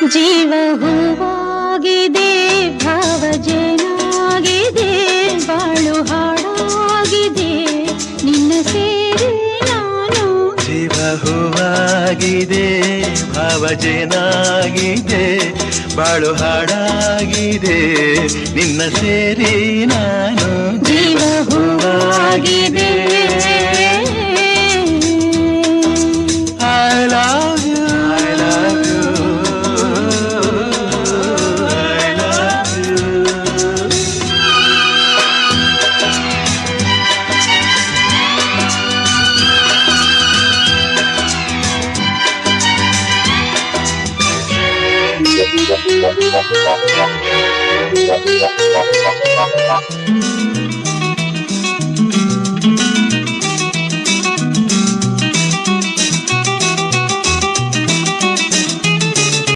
ಜೀವ ಹೂವಾಗಿದೆ, ಭಾವಜನಾಗಿದೆ, ಬಾಳು ಹಾಡಾಗಿದೆ, ನಿನ್ನ ಸೇರಿ ನಾನು. ಜೀವ ಹೂವಾಗಿದೆ, ಭಾವಜನಾಗಿದೆ, ಬಾಳು ಹಾಡಾಗಿದೆ, ನಿನ್ನ ಸೇರಿ ನಾನು. ಜೀವ ಹೂವಾಗಿದೆ. I love you, I love you, I love you.